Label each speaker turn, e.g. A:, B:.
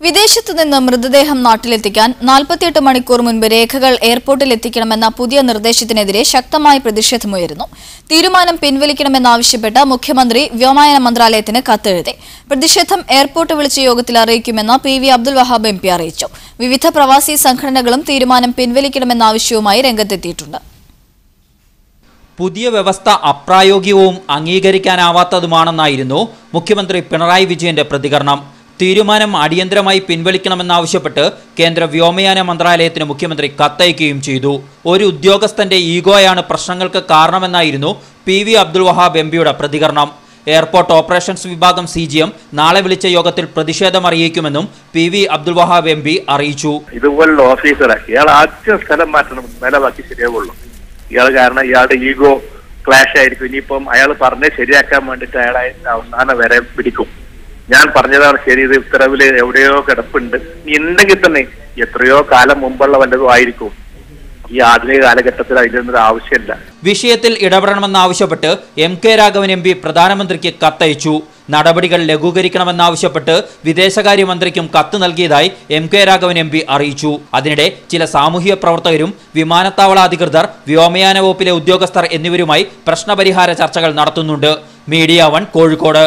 A: വിദേശത്തു നിന്ന് മൃതദേഹം നാട്ടിലെത്തിക്കാൻ 48 മണിക്കൂർ മുൻപ് രേഖകൾ എയർപോർട്ടിൽ എത്തിക്കണമെന്ന പുതിയ നിർദ്ദേശത്തിനെതിരെ ശക്തമായ പ്രതിഷേധമുയരുന്നു. തീരുമാനം പിൻവലിക്കണമെന്നാവശ്യപ്പെട്ട് മുഖ്യമന്ത്രി വ്യോമയാന മന്ത്രാലയത്തിന് കത്തെഴുതി. പ്രതിഷേധം എയർപോർട്ട് വിളിച്ച യോഗത്തിൽ അറിയിക്കുമെന്ന് PV അബ്ദുൽ വഹാബ് MP അറിയിച്ചു. വിവിധ പ്രവാസി സംഘടനകളും തീരുമാനം പിൻവലിക്കണമെന്ന ആവശ്യവുമായി രംഗത്തെത്തിയിട്ടുണ്ട്.
B: പുതിയ വ്യവസ്ഥ അപ്രായോഗികവും അംഗീകരിക്കാനാവാത്തതുമാണെന്നായിരുന്നു മുഖ്യമന്ത്രി പിണറായി വിജയന്റെ പ്രതികരണം. തീരുമാനം അടിയന്തരമായി പിൻവലിക്കണമെന്നാവശ്യപ്പെട്ട് കേന്ദ്ര വ്യോമയാന മന്ത്രാലയത്തിന് മുഖ്യമന്ത്രി കത്തയക്കുകയും ചെയ്തു. ഒരു ഉദ്യോഗസ്ഥന്റെ ഈഗോയാണ് പ്രശ്നങ്ങൾക്ക് കാരണമെന്നായിരുന്നു PV അബ്ദുൽ വഹാബ് MPയുടെ പ്രതികരണം. എയർപോർട്ട് ഓപ്പറേഷൻസ് വിഭാഗം CGM നാളെ വിളിച്ച യോഗത്തിൽ പ്രതിഷേധം അറിയിക്കുമെന്നും PV അബ്ദുൽ വഹാബ് MP അറിയിച്ചു.
C: ഇതുപോലുള്ള ഓഫീസറാക്കി ഇയാൾ ആദ്യം സ്ഥലം മാറ്റണം, എന്നാലേ ബാക്കി ശരിയാവുള്ളൂ. ഇയാൾ കാരണം ഇയാളുടെ ഈഗോ ക്ലാഷ് ആയിരിക്കും. ഇനിയിപ്പം അയാൾ പറഞ്ഞ് ശരിയാക്കാൻ വേണ്ടിയിട്ട് അയാളെ അവസാനം വരെ പിടിക്കും. ഞാൻ പറഞ്ഞതാണ് ശരി, ഇത് ഉത്തരവില് എവിടെയോ കിടപ്പുണ്ട്, ഇനി ഉണ്ടെങ്കിൽ തന്നെ എത്രയോ കാലം മുമ്പുള്ള വല്ലതും ആയിരിക്കും. ഈ ആധുനിക കാലഘട്ടത്തിൽ അതിലൊന്നും ആവശ്യമില്ല.
B: വിഷയത്തിൽ ഇടപെടണമെന്നാവശ്യപ്പെട്ട് MK രാഘവൻ MP പ്രധാനമന്ത്രിക്ക് കത്തയച്ചു. നടപടികൾ ലഘൂകരിക്കണമെന്നാവശ്യപ്പെട്ട് വിദേശകാര്യമന്ത്രിക്കും കത്ത് നൽകിയതായി MK രാഘവൻ MP അറിയിച്ചു. അതിനിടെ ചില സാമൂഹിക പ്രവർത്തകരും വിമാനത്താവള അധികൃതർ, വ്യോമയാന വകുപ്പിലെ ഉദ്യോഗസ്ഥർ എന്നിവരുമായി പ്രശ്നപരിഹാര ചർച്ചകൾ നടത്തുന്നുണ്ട്. മീഡിയ 1 കോഴിക്കോട്.